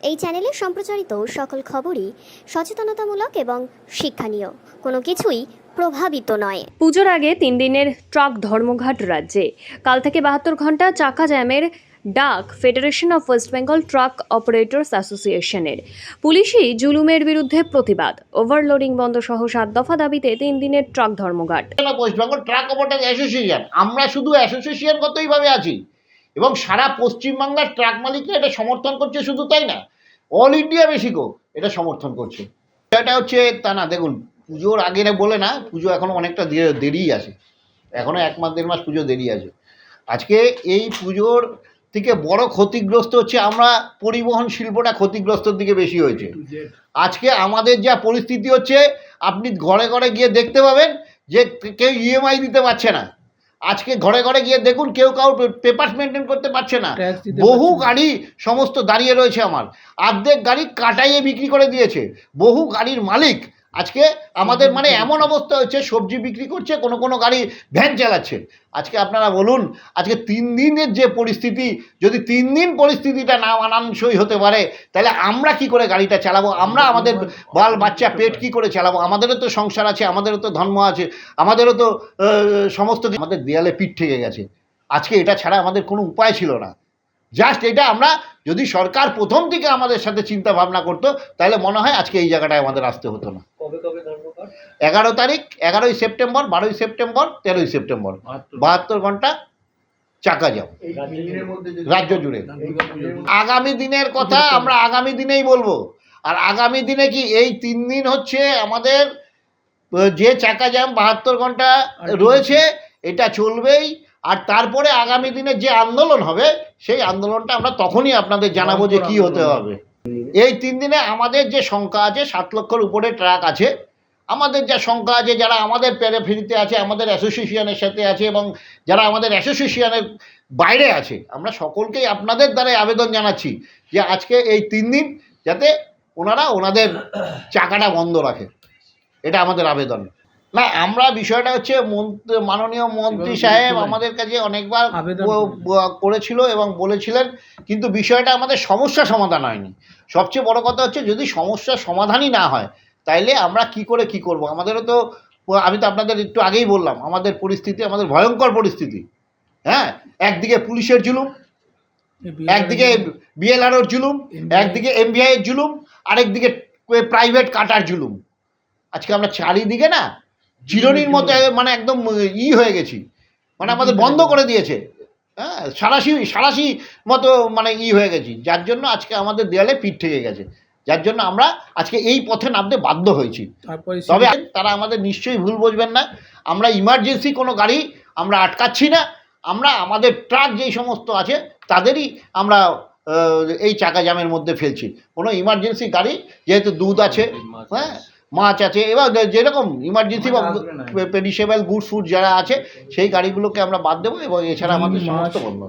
এই চ্যানেলে সম্প্রচারিত সকল খবরই সচেতনতামূলক এবং শিক্ষণীয়, কোনো কিছুই প্রভাবিত নয়। পুজোর আগে 3 দিনের ট্রাক ধর্মঘট রাজ্যে। কাল থেকে 72 ঘন্টা চাকা জ্যামের ডাক federation of West Bengal truck operators অ্যাসোসিয়েশনের। পুলিশি জুলুমের বিরুদ্ধে প্রতিবাদ, ওভারলোডিং বন্ধ সহ 7 দফা দাবিতে 3 দিনের ট্রাক ধর্মঘট। West Bengal truck operators association, আমরা শুধু অ্যাসোসিয়েশনগতইভাবে আছি এবং সারা পশ্চিমবাংলার ট্রাক মালিকরা এটা সমর্থন করছে। শুধু তাই না, অল ইন্ডিয়া বেশিকো এটা সমর্থন করছে। এটা হচ্ছে তা না, দেখুন পুজোর আগে বলে না, পুজো এখনো অনেকটা দেরি আছে, এখনো 1 মাস 1.5 মাস পুজো দেরি আছে। আজকে এই পুজোর থেকে বড় ক্ষতিগ্রস্ত হচ্ছে আমরা, পরিবহন শিল্পটা ক্ষতিগ্রস্তর দিকে বেশি হয়েছে। আজকে আমাদের যা পরিস্থিতি হচ্ছে, আপনি ঘরে ঘরে গিয়ে দেখতে পাবেন যে কেউ ইএমআই দিতে পারছে না। আজকে ঘরে ঘরে গিয়ে দেখুন, কেউ পেপার মেনটেন করতে পারছে না। বহু গাড়ি সমস্ত দাঁড়িয়ে রয়েছে, আমার অর্ধেক গাড়ি কাটাইয়ে বিক্রি করে দিয়েছে। বহু গাড়ির মালিক আজকে আমাদের মানে এমন অবস্থা হচ্ছে, সবজি বিক্রি করছে, কোনো গাড়ি ভ্যান চালাচ্ছে। আজকে আপনারা বলুন, আজকে 3 দিনের যে পরিস্থিতি, যদি 3 দিন পরিস্থিতিটা না মানানসই হতে পারে, তাহলে আমরা কি করে গাড়িটা চালাবো? আমরা আমাদের বাল বাচ্চা পেট কি করে চালাবো? আমাদেরও তো সংসার আছে, আমাদেরও তো ধর্ম আছে, আমাদেরও তো সমস্ত, আমাদের দেয়ালে পিঠ ঠেকে গেছে। আজকে এটা ছাড়া আমাদের কোনো উপায় ছিল না। জাস্ট এটা আমরা, যদি সরকার প্রথম থেকে আমাদের সাথে চিন্তা ভাবনা করতো, তাহলে মনে হয় আজকে এই জায়গাটায় আমাদের আসতে হতো না। 11 তারিখ, 11ই সেপ্টেম্বর, 12ই সেপ্টেম্বর, 13ই সেপ্টেম্বর, 72 ঘন্টা চাকা জ্যাম রাজ্য জুড়ে। আগামী দিনের কথা আমরা আগামী দিনেই বলবো। আর আগামী দিনে কি, এই 3 দিন হচ্ছে আমাদের যে চাকা জ্যাম 72 ঘন্টা রয়েছে, এটা চলবেই। আর তারপরে আগামী দিনে যে আন্দোলন হবে, সেই আন্দোলনটা আমরা তখনই আপনাদের জানাবো যে কি হতে হবে। এই 3 দিনে আমাদের যে সংখ্যা আছে, 7 লক্ষের উপরে ট্রাক আছে। আমাদের যা সংখ্যা আছে, যারা আমাদের প্যারাফেরিতে আছে, আমাদের অ্যাসোসিয়েশনের সাথে আছে, এবং যারা আমাদের অ্যাসোসিয়েশনের বাইরে আছে, আমরা সকলকেই আপনাদের দ্বারাই আবেদন জানাচ্ছি যে আজকে এই 3 দিন যাতে ওনারা ওনাদের চাকাটা বন্ধ রাখে, এটা আমাদের আবেদন। না, আমরা বিষয়টা হচ্ছে মাননীয় মন্ত্রী সাহেব আমাদের কাছে অনেকবার করেছিল এবং বলেছিলেন, কিন্তু বিষয়টা আমাদের সমস্যা সমাধান হয়নি। সবচেয়ে বড় কথা হচ্ছে, যদি সমস্যার সমাধানই না হয়, তাইলে আমরা কি করব? আমাদেরও তো, আমি তো আপনাদের একটু আগেই বললাম, আমাদের পরিস্থিতি, আমাদের ভয়ঙ্কর পরিস্থিতি। হ্যাঁ, একদিকে পুলিশের জুলুম, একদিকে বিএলআরওর জুলুম, একদিকে এমভিআইয়ের জুলুম, আরেকদিকে প্রাইভেট কাটার জুলুম। আজকে আমরা চারিদিকে না চিরনির মতো মানে একদম হয়ে গেছি, মানে আমাদের বন্ধ করে দিয়েছে। হ্যাঁ, সারাশি মতো মানে হয়ে গেছি, যার জন্য আজকে আমাদের দেয়ালে পিঠ ঠেকে গেছে, যার জন্য আমরা আজকে এই পথে নামতে বাধ্য হয়েছি। তবে তারা আমাদের নিশ্চয়ই ভুল বুঝবেন না, আমরা ইমার্জেন্সি কোনো গাড়ি আমরা আটকাচ্ছি না। আমরা আমাদের ট্রাক যেই সমস্ত আছে, তাদেরই আমরা এই চাকা জ্যামের মধ্যে ফেলছি। কোনো ইমার্জেন্সি গাড়ি, যেহেতু দুধ আছে, হ্যাঁ, মাছ আছে, এবার যেরকম ইমার্জেন্সি বা পেরিশেবল গুডস ফুড যারা আছে, সেই গাড়িগুলোকে আমরা বাদ দেবো, এবং এছাড়া আমাদের সমস্ত বন্ধ।